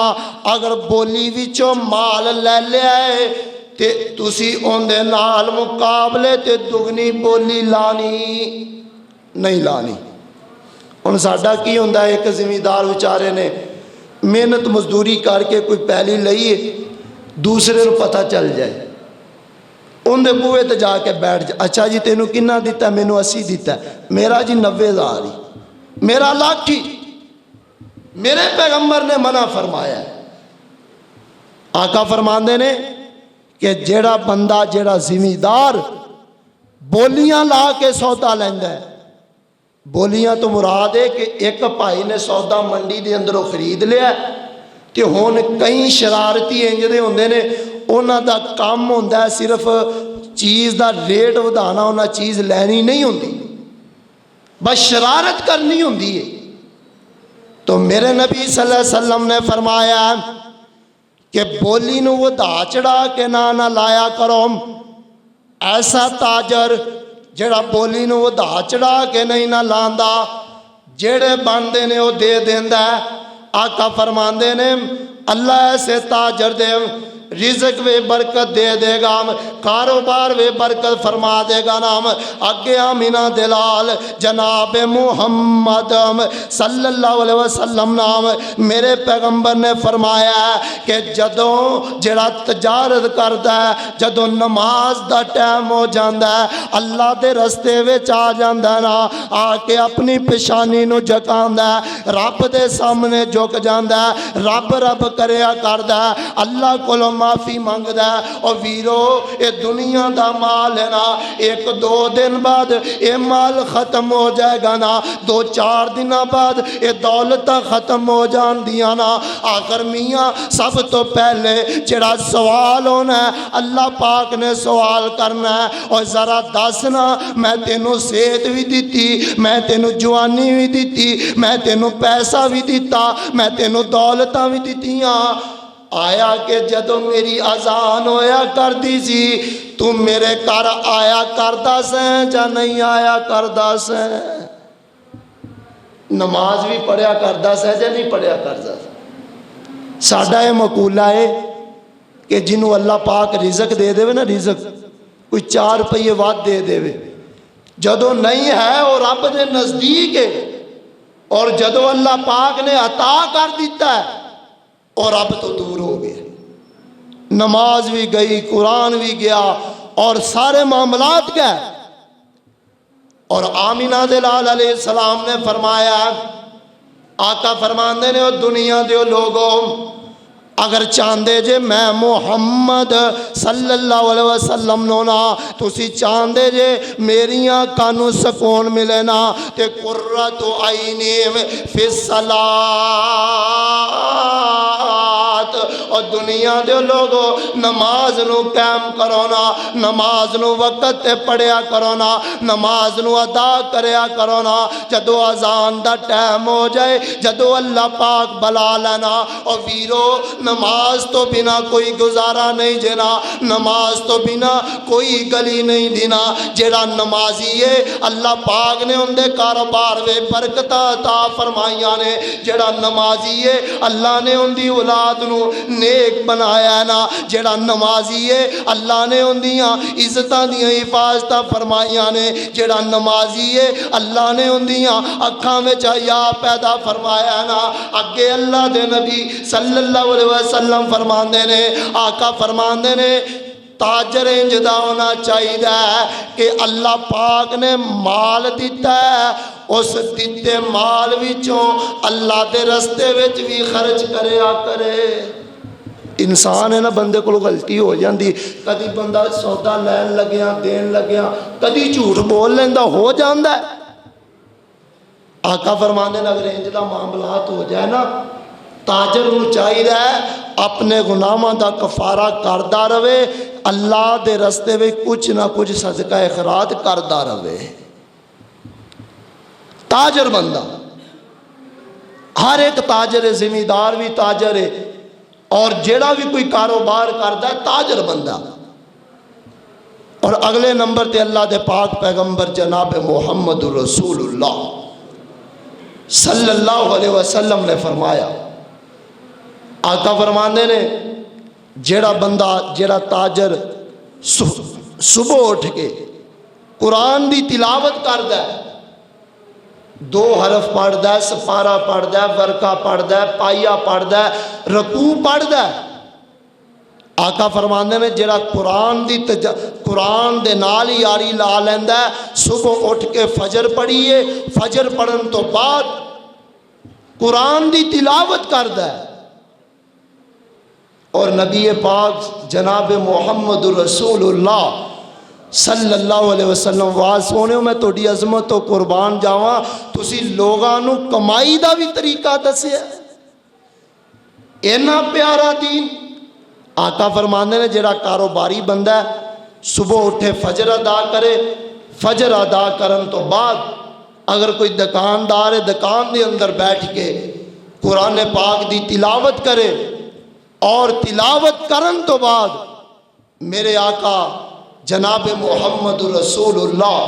اگر بولی وچوں مال لے لے آئے تے تسی اون دے نال مقابلے تے دگنی بولی لانی نہیں لانی ان ساڈا کی ہوندا ہے ایک زمیندار بیچارے نے محنت مزدوری کر کے کوئی پہلی لئیے دوسرے نو پتہ چل جائے ان دے بوئے تے جا کے بیٹھ جائے اچھا جی تینوں کنا دیتا ہے مینوں 80 دیتا ہے میرا جی 90,000 ہی میرا لاکھ ہی میرے پیغمبر نے منع فرمایا ہے آقا فرماندے نے کہ جیڑا بندہ جیڑا زمیندار بولیاں لا کے سودا لیندا ہے بولیاں تو مراد ہے کہ ایک بھائی نے سودا منڈی دے اندروں خرید لیا کہ ہون کئی شرارتی انجدے ہوندے نے انہاں دا کام ہوندا ہے صرف چیز دا ریٹ ودانا انہاں چیز لینی نہیں ہوندی بس شرارت کرنی ہوندی ہے تو میرے نبی صلی اللہ علیہ وسلم نے فرمایا کہ بولی نو وہ دا چڑھا کے نہ لایا کرو ایسا تاجر جڑا بولی نو وہ دا چڑھا کے نہیں نہ لاندا جڑے باندے نے وہ دے دیندا ہے آقا فرماندے نے اللہ ایسے تاجر دے رزق وے برکت دے دے گا کاروبار وے برکت فرما دے گا نام اگے آمینہ دلال جناب محمد صلی اللہ علیہ وسلم نام میرے پیغمبر نے فرمایا کہ جدوں جڑا تجارت کردا ہے جدوں نماز دا ٹائم ہو جاندا ہے اللہ دے رستے وچ آ جاندا ہے نا آ کے اپنی پیشانی نو جھکاندا ہے رب دے سامنے جھک جاندا ہے رب رب کریا کردا ہے اللہ کولوں معافی مانگدا ہے اور ویرو اے دنیا دا مال ہے نا ایک دو دن بعد اے مال ختم ہو جائے گا نا 2-4 دن بعد اے دولت ختم ہو جان دیا نا آخر میاں سب تو پہلے جڑا سوال ہونا ہے اللہ پاک نے سوال کرنا ہے اور ذرا دسنا میں تینوں صحت بھی دیتی میں تینوں جوانی بھی دیتی میں تینوں پیسہ بھی دیتا میں تینوں دولتاں بھی دیتیاں آیا کہ جدو میری اذان ہویا کر دی سی تو میرے کر آیا کردہ سیں جا نہیں آیا کردہ سیں نماز بھی پڑھیا کردا سا یا نہیں پڑھیا کردا ساڈا یہ مقولہ ہے کہ جنہوں اللہ پاک رزق دے دے نا، رزق کوئی 4 روپیے ود دے دے، جدو نہیں ہے اور رب دے نزدیک ہے، اور جدو اللہ پاک نے عطا کر دیتا ہے اور رب تو دور ہو گیا، نماز بھی گئی، قرآن بھی گیا اور سارے معاملات گئے۔ اور آمینہ دلال علیہ السلام نے فرمایا، آقا فرماندے نے، دنیا دیو لوگوں اگر چاندے جے میں محمد صلی اللہ علیہ وسلم نونا تسی چاندے جے میریاں کانو سکون ملے نا تے قرۃ عینی فی الصلاۃ، اور دنیا دے لوگو نماز نو قائم کرو نا، نماز نو وقت تے پڑھیا کرو نا، نماز نو ادا کریا کرو نا، جدو اذان دا ٹائم ہو جائے، جدو اللہ پاک بلا لینا، اور ویرو نماز تو بنا کوئی گزارا نہیں جنا، نماز تو بنا کوئی گلی نہیں دینا۔ جیڑا نمازی ہے اللہ پاک نے ان دے کاروبار میں برکت عطا فرمائیاں نے، جیڑا نمازی ہے اللہ نے ان دی اولاد نو نیک بنایا ہے نا، جیڑا نمازی ہے اللہ نے ان دیاں عزتاں دیاں حفاظتاں فرمائیاں نے، جیڑا نمازی ہے اللہ نے ان دیاں اکھاں وچ حیا پیدا فرمایا ہے نا۔ اگے اللہ دے نبی صلی اللہ علیہ وسلم فرماندے نے، آقا فرماندے نے، تاجر انجدہ ہونا چاہیے کہ اللہ پاک نے مال دیتا ہے، اس دیتے مال وچوں اللہ دے رستے وچ بھی خرچ کریا کرے۔ انسان ہے نا، بندے کو غلطی ہو جاندی، کدی بندہ سودا لین لگیا دین لگیا کدی جھوٹ بول لیندہ، ہو جاندہ ہے۔ آقا فرماندے نے اگر انجدہ معاملات ہو جائے نا، تاجر نو چاہیے اپنے گناہاں دا کفارہ کردہ رہے، اللہ دے رستے میں کچھ نہ کچھ صدقہ خیرات کردہ رہے۔ تاجر بندہ، ہر ایک تاجر ہے، زمیندار بھی تاجر ہے، اور جیڑا بھی کوئی کاروبار کرتا ہے تاجر بندہ۔ اور اگلے نمبر تے اللہ دے پاک پیغمبر جناب محمد رسول اللہ صلی اللہ علیہ وسلم نے فرمایا، آقا فرماندے نے، جیڑا بندہ، جیڑا تاجر صبح اٹھ کے قرآن دی تلاوت کردا ہے، 2 حرف پڑھدا ہے، سپارہ پڑھدا ہے، ورقہ پڑھدا ہے، پائیا پڑھدا ہے، رکوع پڑھدا ہے، آقا فرماندے نے جیڑا قرآن دے نال یاری لا لیندا ہے، صبح اٹھ کے فجر پڑھیے، فجر پڑھن تو بعد قرآن دی تلاوت کردا ہے، اور نبی پاک جناب محمد رسول اللہ صلی اللہ علیہ وسلم واہ سونے میں توڑی عظمت و قربان جاواں، تسی لوگانو کمائی دا بھی طریقہ دسے ہے، اینا پیارا دین۔ آقا فرماندے نے جیڑا کاروباری بندہ ہے، صبح اٹھے فجر ادا کرے، فجر ادا کرن تو بعد اگر کوئی دکاندار ہے دکان دے اندر بیٹھ کے قرآن پاک دی تلاوت کرے، اور تلاوت کرن تو بعد میرے آقا جناب محمد رسول اللہ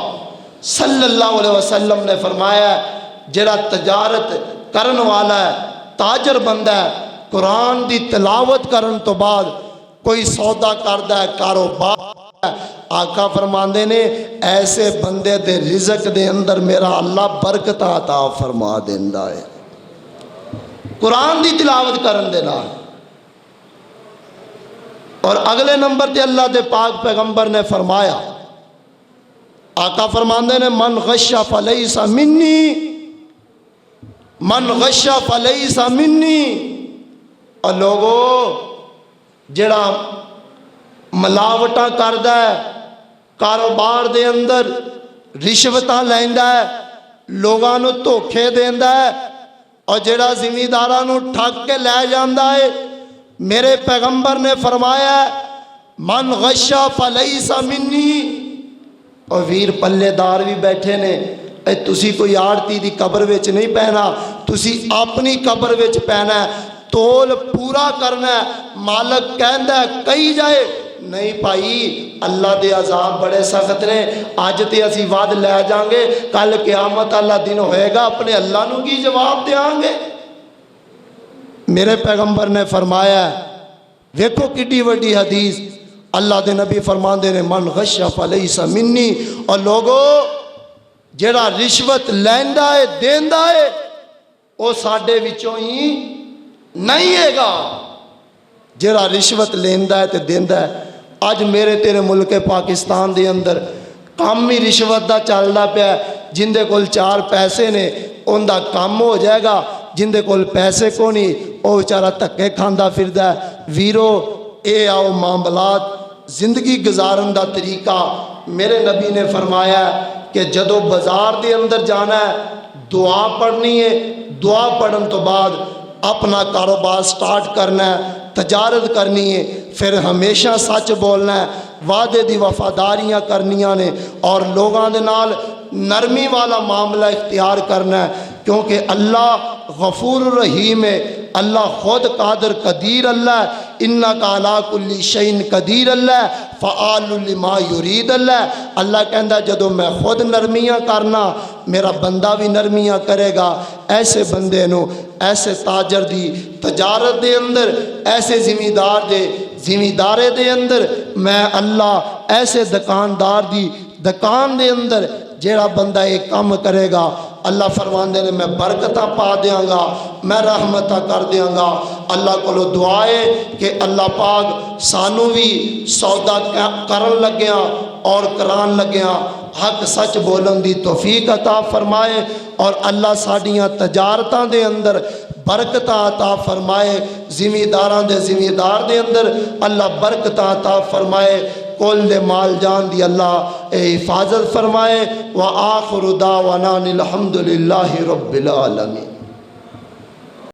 صلی اللہ علیہ وسلم نے فرمایا، جڑا تجارت کرن والا ہے، تاجر بندہ ہے، قرآن دی تلاوت کرن تو بعد کوئی سودا کردہ ہے، کاروبار ہے، آقا فرماندے نے ایسے بندے دے رزق دے اندر میرا اللہ برکت عطا فرما دیندہ ہے، قرآن دی تلاوت کرن دے نال۔ اور اگلے نمبر تے اللہ دے پاک پیغمبر نے فرمایا، آقا فرماندے نے، من غش فلیس منی، من غش فلیس منی۔ اور لوگو جڑا ملاوٹاں کردہ ہے، کاروبار دے اندر رشوتاں لیندہ ہے، لوگانو دھوکے دیندہ ہے، اور جڑا زمیندارانو ٹھگ کے لے جاندہ ہے، میرے پیغمبر نے فرمایا من غش فلیس منی۔ اور ویر پلے دار بھی بیٹھے نے، اے تسی کوئی آڑتی دی قبر وچ نہیں پہنا، تسی اپنی قبر وچ پہنا ہے، تول پورا کرنا ہے، مالک کہندہ ہے کئی جائے نہیں بھائی اللہ دے عذاب بڑے سخت نے، اج تے اسی ود لے جاؤں گے، کل قیامت والا دن ہوئے گا اپنے اللہ نو کی جواب دیاں گے؟ میرے پیغمبر نے فرمایا ہے، ویکھو کڈی وڈی حدیث، اللہ دے نبی فرماندے نے من غش فلیس منی، اور لوگو جڑا رشوت لیندا ہے دیندا ہے وہ ساڈے وچوں ہی نہیں ہے گا۔ جڑا رشوت لیندا ہے تے دیندا ہے، اج میرے تیرے ملک پاکستان دے اندر کام ہی رشوت دا چلدا پیا، جن دے کول چار پیسے نے ان دا کام ہو جائے گا، جن دے کول پیسے کو نہیں وہ بیچارہ دھکے کھاندا پھردا ہے۔ ویرو اے آؤ معاملات زندگی گزارن دا طریقہ میرے نبی نے فرمایا ہے کہ جدو بازار دے اندر جانا ہے دعا پڑھنی ہے، دعا پڑھن تو بعد اپنا کاروبار سٹارٹ کرنا ہے، تجارت کرنی ہے، پھر ہمیشہ سچ بولنا ہے، وعدے دی وفاداریاں کرنیاں نے، اور لوگاں دے نال نرمی والا معاملہ اختیار کرنا ہے، کیونکہ اللہ غفور رحیم ہے، اللہ خود قادر قدیر اللہ ہے، انک علی کل شیء قدیر اللہ ہے، فعال لما یرید اللہ ہے۔ اللہ کہندا جدو میں خود نرمیاں کرنا میرا بندہ بھی نرمیاں کرے گا۔ ایسے بندے نو، ایسے تاجر دی تجارت دے اندر، ایسے زمیندارے دے اندر میں اللہ ایسے دکاندار دی دکان دے اندر جیڑا بندہ ایک کام کرے گا اللہ فرماندے نے میں برکتاں پا دیاں گا، میں رحمتاں کر دیاں گا۔ اللہ کو دعائے کہ اللہ پاک سانو بھی سودا کرن لگیاں اور کران لگیاں حق سچ بولن دی توفیق عطا فرمائے، اور اللہ ساڈیاں تجارتاں دے اندر برکتاں عطا فرمائے، زمینداراں دے زمیندار دے اندر اللہ برکتاں عطا فرمائے، کل مال جان دی اللہ حفاظت فرمائے۔ وآخر دعوانا الحمدللہ رب العالمین۔